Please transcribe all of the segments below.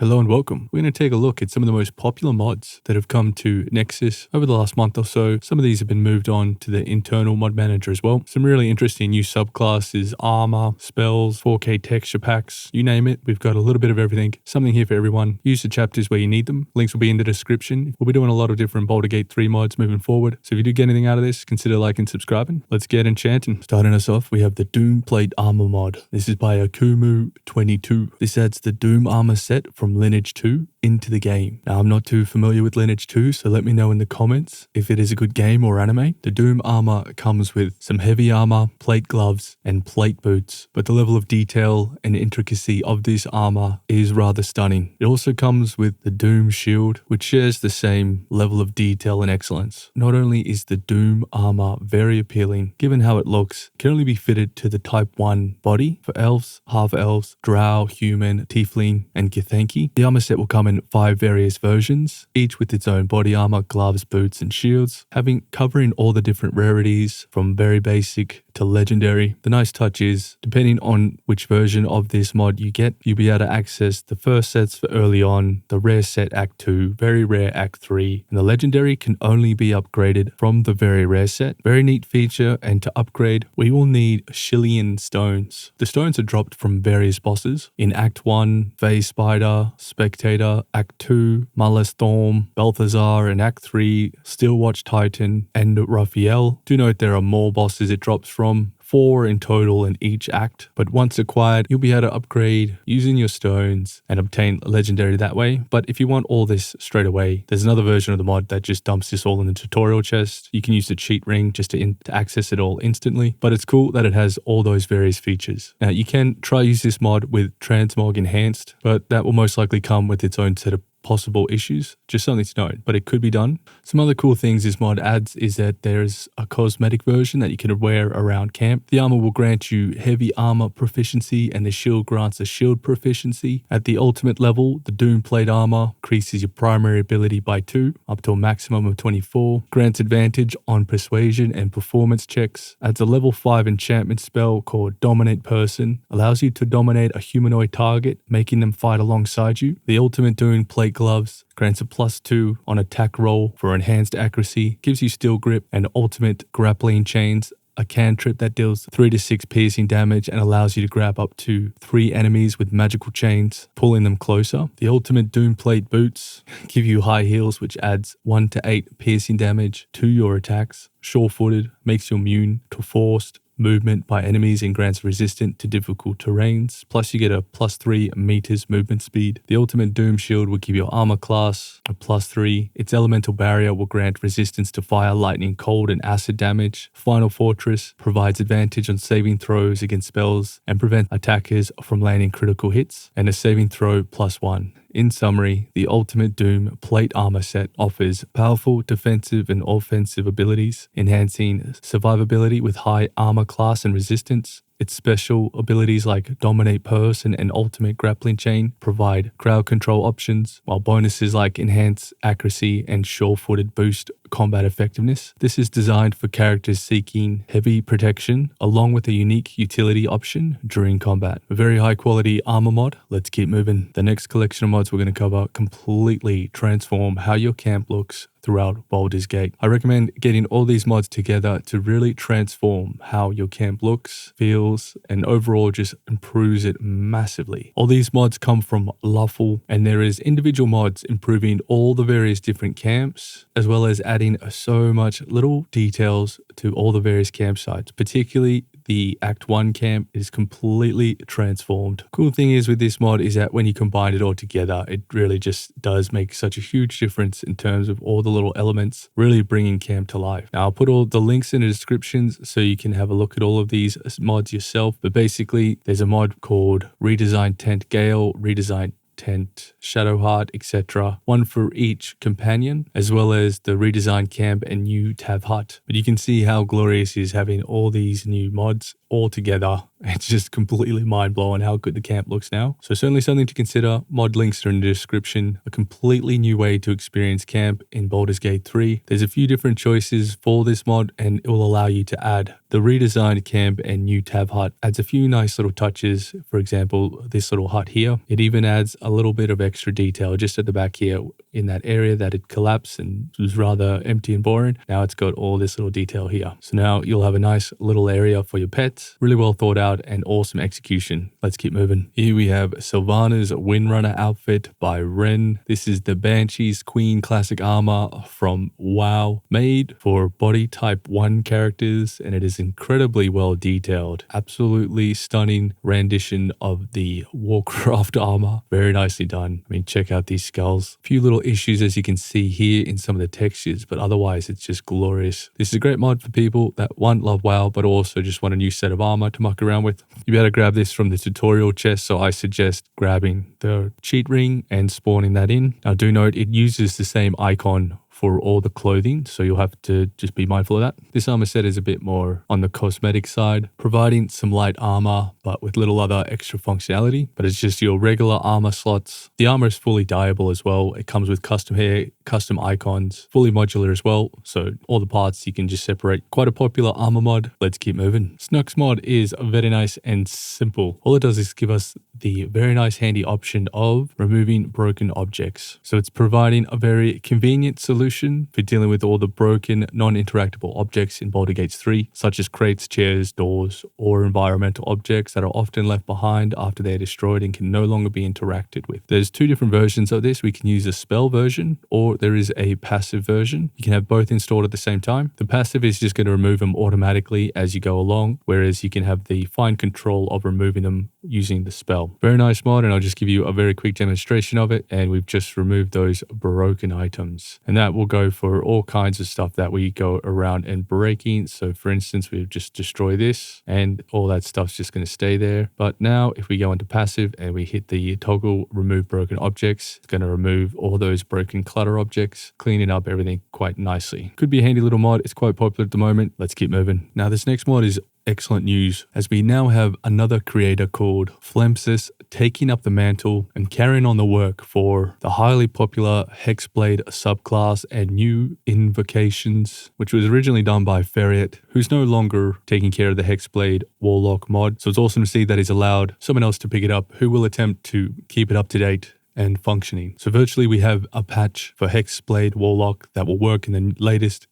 Hello and welcome. We're going to take a look at some of the most popular mods that have come to Nexus over the last month or so. Some of these have been moved on to the internal mod manager as well. Some really interesting new subclasses, armor, spells, 4K texture packs, you name it. We've got a little bit of everything. Something here for everyone. Use the chapters where you need them. Links will be in the description. We'll be doing a lot of different Baldur Gate 3 mods moving forward. So if you do get anything out of this, consider liking and subscribing. Let's get enchanting. Starting us off, we have the Doom Plate Armor mod. This is by Akumu22. This adds the Doom armor set from Lineage 2 into the game. Now, I'm not too familiar with Lineage 2, so let me know in the comments if it is a good game or anime. The Doom armor comes with some heavy armor, plate gloves, and plate boots, but the level of detail and intricacy of this armor is rather stunning. It also comes with the Doom shield, which shares the same level of detail and excellence. Not only is the Doom armor very appealing, given how it looks, it can only be fitted to the Type 1 body for elves, half-elves, drow, human, tiefling, and Githyanki. The armor set will come in 5 various versions, each with its own body armor, gloves, boots, and shields, covering all the different rarities from very basic to legendary. The nice touch is, depending on which version of this mod you get, you'll be able to access the first sets for early on, the rare set Act 2, very rare Act 3, and the legendary can only be upgraded from the very rare set. Very neat feature, and to upgrade, we will need Shillian stones. The stones are dropped from various bosses. In Act 1, Vase Spider, Spectator, Act 2, Mullah Storm, Balthazar, and Act 3, Steelwatch Titan, and Raphael. Do note there are more bosses it drops from, 4 in total in each act, but once acquired, you'll be able to upgrade using your stones and obtain legendary that way. But if you want all this straight away, there's another version of the mod that just dumps this all in the tutorial chest. You can use the cheat ring just to access it all instantly, but it's cool that it has all those various features. Now, you can try use this mod with Transmog Enhanced, but that will most likely come with its own set of possible issues. Just something to note, but it could be done. Some other cool things this mod adds is that there's a cosmetic version that you can wear around camp. The armor will grant you heavy armor proficiency, and the shield grants a shield proficiency. At the ultimate level, the Doom Plate armor increases your primary ability by 2, up to a maximum of 24, grants advantage on persuasion and performance checks, adds a level 5 enchantment spell called Dominate Person, allows you to dominate a humanoid target, making them fight alongside you. The ultimate Doom Plate gloves grants a +2 on attack roll for enhanced accuracy, gives you steel grip and ultimate grappling chains, a cantrip that deals 3 to 6 piercing damage and allows you to grab up to 3 enemies with magical chains, pulling them closer. The ultimate Doom Plate boots give you high heels, which adds 1 to 8 piercing damage to your attacks. Sure-footed, makes you immune to forced movement by enemies and grants resistant to difficult terrains. Plus you get a +3 meters movement speed. The ultimate Doom shield will give your armor class a +3. Its elemental barrier will grant resistance to fire, lightning, cold, and acid damage. Final Fortress provides advantage on saving throws against spells and prevents attackers from landing critical hits, and a saving throw +1. In summary, the Ultimate Doom Plate Armor set offers powerful defensive and offensive abilities, enhancing survivability with high armor class and resistance. Its special abilities like Dominate Person and Ultimate Grappling Chain provide crowd control options, while bonuses like Enhance Accuracy and Sure-Footed boost combat effectiveness. This is designed for characters seeking heavy protection, along with a unique utility option during combat. A very high quality armor mod. Let's keep moving. The next collection of mods we're going to cover completely transform how your camp looks throughout Baldur's Gate. I recommend getting all these mods together to really transform how your camp looks, feels, and overall just improves it massively. All these mods come from Lawful, and there is individual mods improving all the various different camps, as well as adding so much little details to all the various campsites, particularly the Act 1 camp is completely transformed. Cool thing is with this mod is that when you combine it all together, it really just does make such a huge difference in terms of all the little elements, really bringing camp to life. Now, I'll put all the links in the descriptions so you can have a look at all of these mods yourself. But basically, there's a mod called Redesigned Tent Gale, Redesigned Tent, Shadowheart, etc. One for each companion, as well as the redesigned camp and new Tav hut. But you can see how glorious it is having all these new mods all together It's just completely mind-blowing how good the camp looks now. So certainly something to consider. Mod links are in the description. A completely new way to experience camp in Baldur's Gate 3. There's a few different choices for this mod, and it will allow you to add the redesigned camp and new tab hut. Adds a few nice little touches. For example, this little hut here. It even adds a little bit of extra detail just at the back here in that area that it collapsed and was rather empty and boring. Now it's got all this little detail here. So now you'll have a nice little area for your pets. Really well thought out and awesome execution. Let's keep moving. Here we have Sylvanas Windrunner outfit by Ren. This is the Banshee's Queen classic armor from WoW, made for body type 1 characters, and it is incredibly well detailed. Absolutely stunning rendition of the Warcraft armor. Very nicely done. I mean, check out these skulls. A few little issues as you can see here in some of the textures, but otherwise it's just glorious. This is a great mod for people that one, love WoW, but also just want a new set of armor to muck around with. You better grab this from the tutorial chest, so I suggest grabbing the cheat ring and spawning that in. Now do note it uses the same icon for all the clothing, so you'll have to just be mindful of that. This armor set is a bit more on the cosmetic side, providing some light armor but with little other extra functionality, but it's just your regular armor slots. The armor is fully dyeable as well. It comes with custom hair, custom icons, fully modular as well, so all the parts you can just separate. Quite a popular armor mod. Let's keep moving. Snux mod is very nice and simple. All it does is give us the very nice handy option of removing broken objects. So it's providing a very convenient solution for dealing with all the broken, non-interactable objects in Baldur's Gate 3, such as crates, chairs, doors, or environmental objects that are often left behind after they're destroyed and can no longer be interacted with. There's two different versions of this. We can use a spell version, or there is a passive version. You can have both installed at the same time. The passive is just going to remove them automatically as you go along, whereas you can have the fine control of removing them using the spell. Very nice mod, and I'll just give you a very quick demonstration of it. And we've just removed those broken items, and that will go for all kinds of stuff that we go around and breaking. So for instance, we've just destroyed this and all that stuff's just going to stay there. But now if we go into passive and we hit the toggle remove broken objects, it's going to remove all those broken clutter objects, cleaning up everything quite nicely. Could be a handy little mod. It's quite popular at the moment. Let's keep moving. Now this next mod is excellent news, as we now have another creator called Flemsis taking up the mantle and carrying on the work for the highly popular Hexblade subclass and new invocations, which was originally done by Ferriet, who's no longer taking care of the Hexblade Warlock mod. So it's awesome to see that he's allowed someone else to pick it up who will attempt to keep it up to date and functioning. So virtually we have a patch for Hexblade Warlock that will work in the latest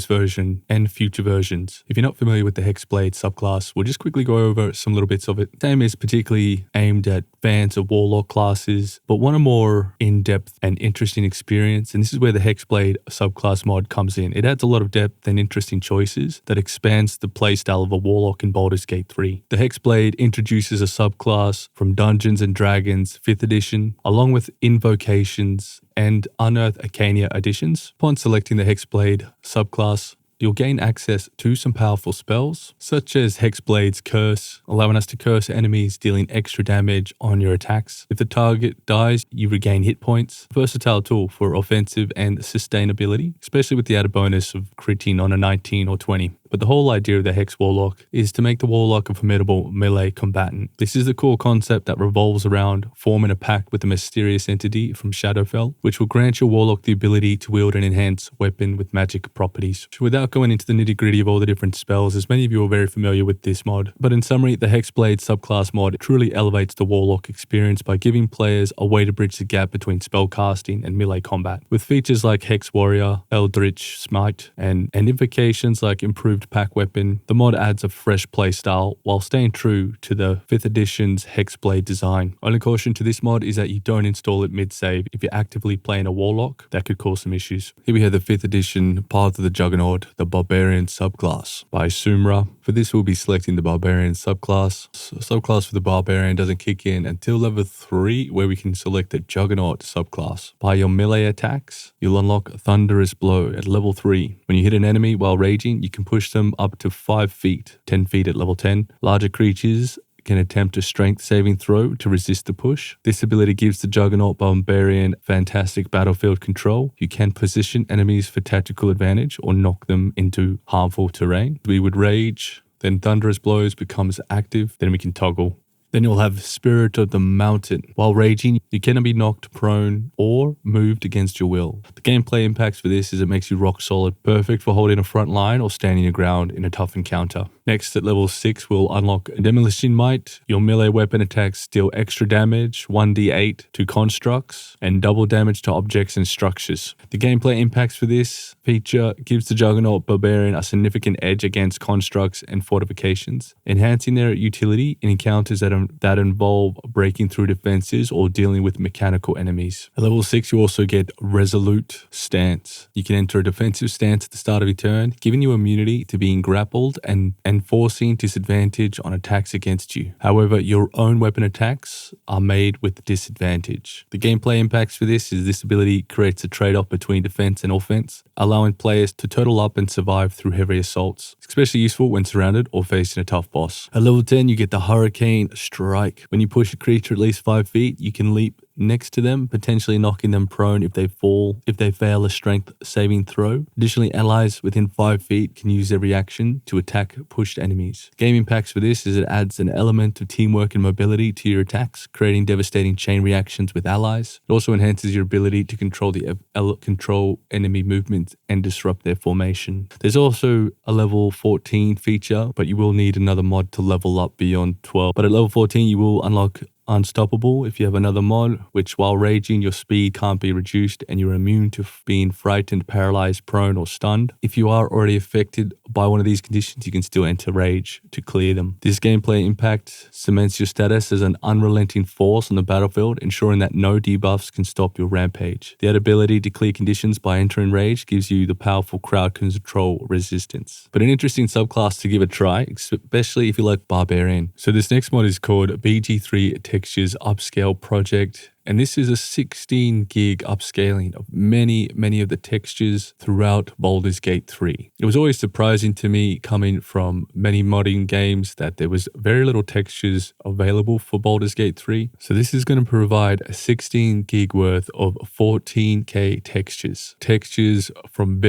version and future versions. If you're not familiar with the Hexblade subclass, we'll just quickly go over some little bits of it. Same is particularly aimed at fans of Warlock classes, but want a more in-depth and interesting experience. And this is where the Hexblade subclass mod comes in. It adds a lot of depth and interesting choices that expands the playstyle of a Warlock in Baldur's Gate 3. The Hexblade introduces a subclass from Dungeons & Dragons 5th edition, along with invocations and Unearth Arcania additions. Upon selecting the Hexblade subclass, you'll gain access to some powerful spells, such as Hexblade's Curse, allowing us to curse enemies, dealing extra damage on your attacks. If the target dies, you regain hit points. Versatile tool for offensive and sustainability, especially with the added bonus of critting on a 19 or 20. But the whole idea of the Hex Warlock is to make the Warlock a formidable melee combatant. This is the core concept that revolves around forming a pact with a mysterious entity from Shadowfell, which will grant your Warlock the ability to wield an enhanced weapon with magic properties. So without going into the nitty-gritty of all the different spells, as many of you are very familiar with this mod, but in summary, the Hexblade subclass mod truly elevates the Warlock experience by giving players a way to bridge the gap between spellcasting and melee combat. With features like Hex Warrior, Eldritch Smite, and invocations like improved pack weapon, the mod adds a fresh playstyle while staying true to the 5th edition's Hexblade design. Only caution to this mod is that you don't install it mid-save if you're actively playing a Warlock. That could cause some issues. Here we have the 5th edition Path of the Juggernaut, the Barbarian subclass by Sumra. For this we'll be selecting the Barbarian subclass. Subclass for the Barbarian doesn't kick in until level 3, where we can select the Juggernaut subclass. By your melee attacks, you'll unlock Thunderous Blow at level 3. When you hit an enemy while raging, you can push them up to 5 feet, 10 feet at level 10. Larger creatures can attempt a strength saving throw to resist the push. This ability gives the Juggernaut Barbarian fantastic battlefield control. You can position enemies for tactical advantage or knock them into harmful terrain. We would rage. Then Thunderous Blows becomes active, then we can toggle. Then you'll have Spirit of the Mountain. While raging, you cannot be knocked prone or moved against your will. The gameplay impacts for this is it makes you rock solid, perfect for holding a front line or standing your ground in a tough encounter. Next, at level 6, we'll unlock Demolition Might. Your melee weapon attacks deal extra damage, 1d8 to constructs, and double damage to objects and structures. The gameplay impacts for this feature gives the Juggernaut Barbarian a significant edge against constructs and fortifications, enhancing their utility in encounters that involve breaking through defenses or dealing with mechanical enemies. At level 6, you also get Resolute Stance. You can enter a defensive stance at the start of your turn, giving you immunity to being grappled and enforcing disadvantage on attacks against you. However, your own weapon attacks are made with disadvantage. The gameplay impacts for this is this ability creates a trade-off between defense and offense, allowing players to total up and survive through heavy assaults. It's especially useful when surrounded or facing a tough boss. At level 10, you get the Hurricane Strike. When you push a creature at least 5 feet, you can leap next to them, potentially knocking them prone if they fail a strength saving throw. Additionally, allies within 5 feet can use their reaction to attack pushed enemies. Game impacts for this is it adds an element of teamwork and mobility to your attacks, creating devastating chain reactions with allies. It also enhances your ability to control enemy movements and disrupt their formation. There's also a level 14 feature, but you will need another mod to level up beyond 12. But at level 14, you will unlock Unstoppable if you have another mod, which while raging, your speed can't be reduced and you're immune to being frightened, paralyzed, prone, or stunned. If you are already affected by one of these conditions, you can still enter rage to clear them. This gameplay impact cements your status as an unrelenting force on the battlefield, ensuring that no debuffs can stop your rampage. The ability to clear conditions by entering rage gives you the powerful crowd control resistance. But an interesting subclass to give a try, especially if you like Barbarian. So this next mod is called BG3 Textures Upscale Project. And this is a 16 gig upscaling of many of the textures throughout Baldur's Gate 3. It was always surprising to me coming from many modding games that there was very little textures available for Baldur's Gate 3. So this is going to provide a 16 gig worth of 14k textures. Textures from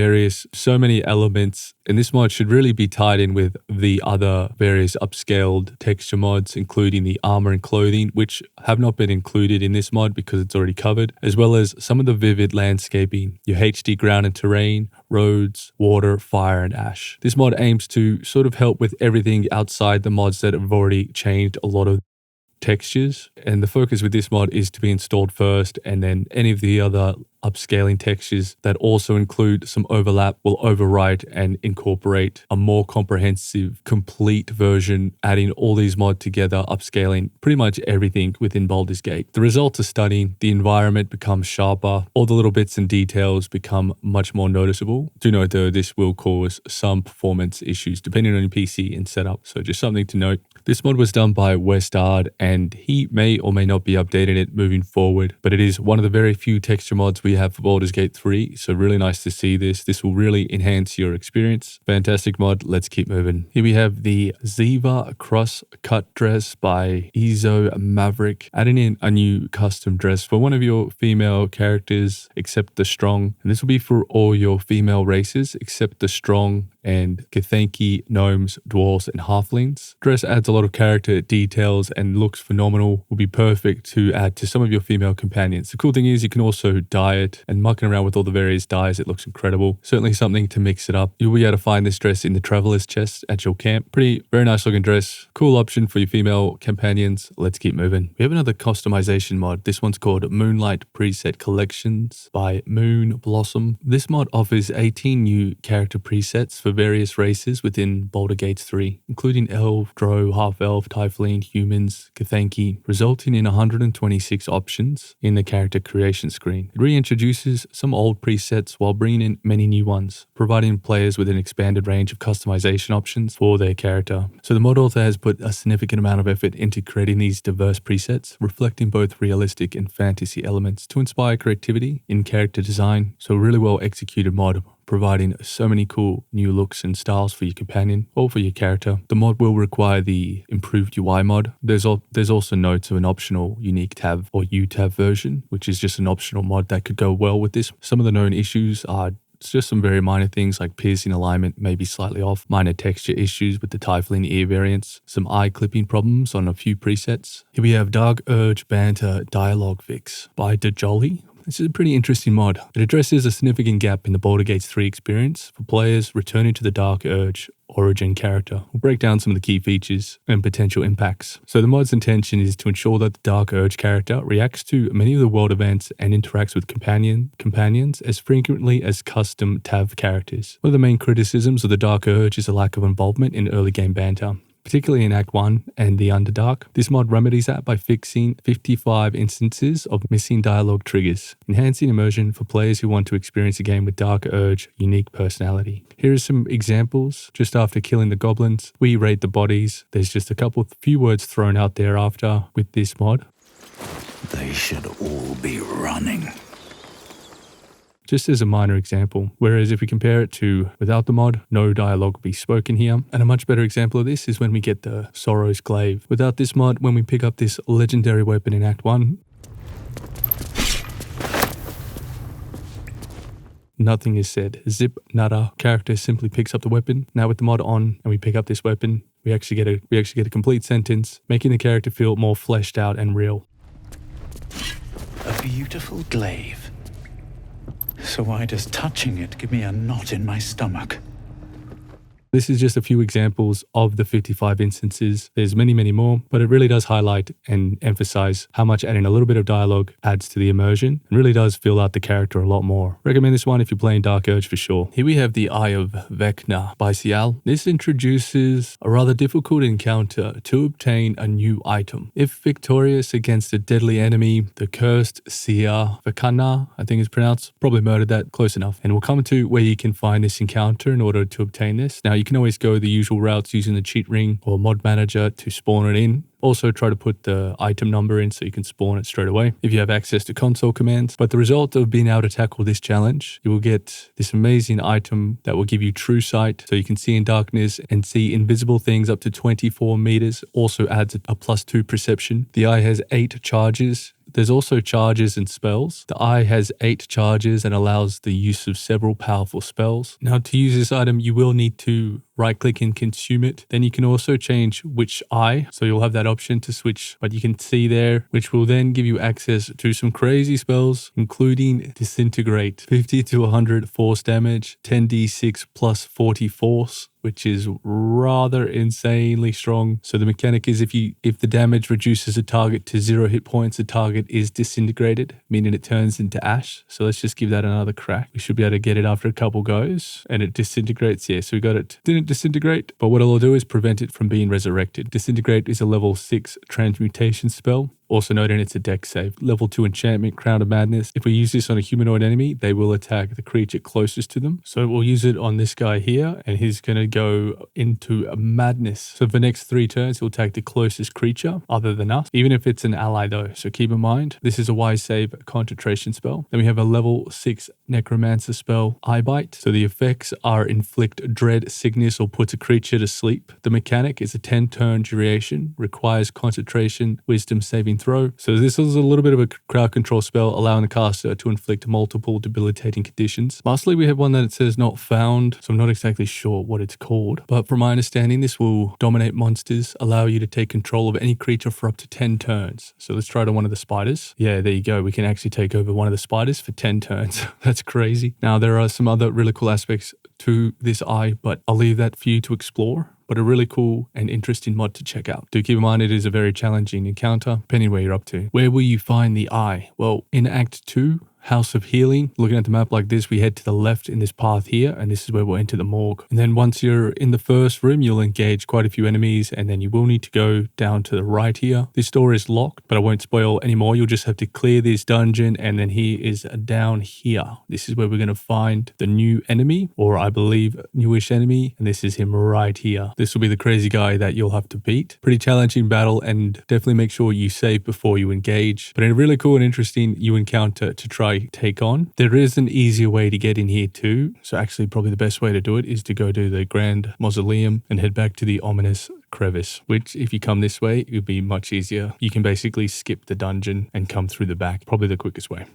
so many elements. And this mod should really be tied in with the other various upscaled texture mods, including the armor and clothing, which have not been included in this mod because it's already covered, as well as some of the vivid landscaping, your HD ground and terrain, roads, water, fire, and ash. This mod aims to sort of help with everything outside the mods that have already changed a lot of textures, and the focus with this mod is to be installed first, and then any of the other upscaling textures that also include some overlap will overwrite and incorporate a more comprehensive, complete version, adding all these mods together, upscaling pretty much everything within Baldur's Gate. The results are stunning, the environment becomes sharper, all the little bits and details become much more noticeable. Do note though, this will cause some performance issues depending on your PC and setup, so just something to note. This mod was done by Westard, and he may or may not be updating it moving forward, but it is one of the very few texture mods we have for Baldur's Gate 3, so really nice to see this. This will really enhance your experience. Fantastic mod, let's keep moving. Here we have the Ziva cross-cut dress by Ezo Maverick, adding in a new custom dress for one of your female characters except the strong, and this will be for all your female races except the strong and Githyanki, gnomes, dwarves, and halflings. Dress adds a lot of character details and looks phenomenal. Will be perfect to add to some of your female companions. The cool thing is you can also dye it, and mucking around with all the various dyes, it looks incredible. Certainly something to mix it up. You'll be able to find this dress in the traveler's chest at your camp. Very nice looking dress. Cool option for your female companions. Let's keep moving. We have another customization mod. This one's called Moonlight Preset Collections by Moon Blossom. This mod offers 18 new character presets for various races within Baldur's Gate 3, including elf, drow, half-elf, tiefling, humans, Githyanki, resulting in 126 options in the character creation screen. It reintroduces some old presets while bringing in many new ones, providing players with an expanded range of customization options for their character. So the mod author has put a significant amount of effort into creating these diverse presets, reflecting both realistic and fantasy elements to inspire creativity in character design. So a really well executed mod, providing so many cool new looks and styles for your companion or for your character. The mod will require the improved UI mod. There's also notes of an optional unique tab or U-tab version, which is just an optional mod that could go well with this. Some of the known issues are It's just some very minor things like piercing alignment may be slightly off, minor texture issues with the Typhling ear variants, some eye clipping problems on a few presets. Here we have Dark Urge Banter Dialogue Fix by Dejoli. This is a pretty interesting mod. It addresses a significant gap in the Baldur Gate 3 experience for players returning to the Dark Urge origin character. We'll break down some of the key features and potential impacts. So the mod's intention is to ensure that the Dark Urge character reacts to many of the world events and interacts with companions as frequently as custom TAV characters. One of the main criticisms of the Dark Urge is a lack of involvement in early game banter, particularly in Act 1 and the Underdark. This mod remedies that by fixing 55 instances of missing dialogue triggers, enhancing immersion for players who want to experience a game with Dark Urge unique personality. Here are some examples. Just after killing the goblins, we raid the bodies. There's just a few words thrown out there after with this mod. They should all be running. Just as a minor example. Whereas if we compare it to without the mod, no dialogue will be spoken here. And a much better example of this is when we get the Sorrow's Glaive. Without this mod, when we pick up this legendary weapon in Act 1, nothing is said. Zip, nada. Character simply picks up the weapon. Now with the mod on and we pick up this weapon, we actually get a complete sentence, making the character feel more fleshed out and real. A beautiful glaive. So why does touching it give me a knot in my stomach? This is just a few examples of the 55 instances. There's many, many more, but it really does highlight and emphasize how much adding a little bit of dialogue adds to the immersion and really does fill out the character a lot more. Recommend this one if you're playing Dark Urge for sure. Here we have the Eye of Vecna by Cial. This introduces a rather difficult encounter to obtain a new item. If victorious against a deadly enemy, the cursed Eye Vecna, I think it's pronounced, probably murdered that, close enough. And we'll come to where you can find this encounter in order to obtain this. Now, you can always go the usual routes using the cheat ring or mod manager to spawn it in. Also try to put the item number in so you can spawn it straight away if you have access to console commands. But the result of being able to tackle this challenge, you will get this amazing item that will give you true sight so you can see in darkness and see invisible things up to 24 meters. Also adds a +2 perception. The eye has 8 charges. There's also charges and spells. The eye has 8 charges and allows the use of several powerful spells. Now to use this item, you will need to right click and consume it. Then you can also change which eye. So you'll have that option to switch, but you can see there, which will then give you access to some crazy spells, including Disintegrate, 50 to 100 force damage, 10d6 plus 40 force, which is rather insanely strong. So the mechanic is if the damage reduces a target to 0 hit points, the target is disintegrated, meaning it turns into ash. So let's just give that another crack. We should be able to get it after a couple goes and it disintegrates. Yeah, so we got it. Didn't disintegrate, but what it'll do is prevent it from being resurrected. Disintegrate is a level 6 transmutation spell. Also noting it's a deck save. Level 2 enchantment, Crown of Madness. If we use this on a humanoid enemy, they will attack the creature closest to them. So we'll use it on this guy here, and he's going to go into a madness. So for the next 3 turns, he'll attack the closest creature other than us, even if it's an ally though. So keep in mind, this is a wise save concentration spell. Then we have a level 6 necromancer spell, Eye Bite. So the effects are inflict dread, sickness, or puts a creature to sleep. The mechanic is a 10-turn duration, requires concentration, wisdom saving throw. So this is a little bit of a crowd control spell, allowing the caster to inflict multiple debilitating conditions. Lastly, we have one that it says not found, so I'm not exactly sure what it's called. But from my understanding, this will dominate monsters, allow you to take control of any creature for up to 10 turns. So let's try to one of the spiders. Yeah, there you go. We can actually take over one of the spiders for 10 turns. That's crazy. Now, there are some other really cool aspects to this eye, but I'll leave that for you to explore. But a really cool and interesting mod to check out. Do keep in mind it is a very challenging encounter, depending where you're up to. Where will you find the eye? Well, in Act 2, House of Healing. Looking at the map like this, we head to the left in this path here, and this is where we'll enter the morgue. And then once you're in the first room, you'll engage quite a few enemies, and then you will need to go down to the right here. This door is locked, but I won't spoil anymore. You'll just have to clear this dungeon, and then he is down here. This is where we're going to find the new enemy, or I believe newish enemy, and this is him right here. This will be the crazy guy that you'll have to beat. Pretty challenging battle, and definitely make sure you save before you engage. But a really cool and interesting you encounter to try take on. There is an easier way to get in here too. So actually probably the best way to do it is to go to the Grand Mausoleum and head back to the ominous crevice, which if you come this way, it would be much easier. You can basically skip the dungeon and come through the back. Probably the quickest way.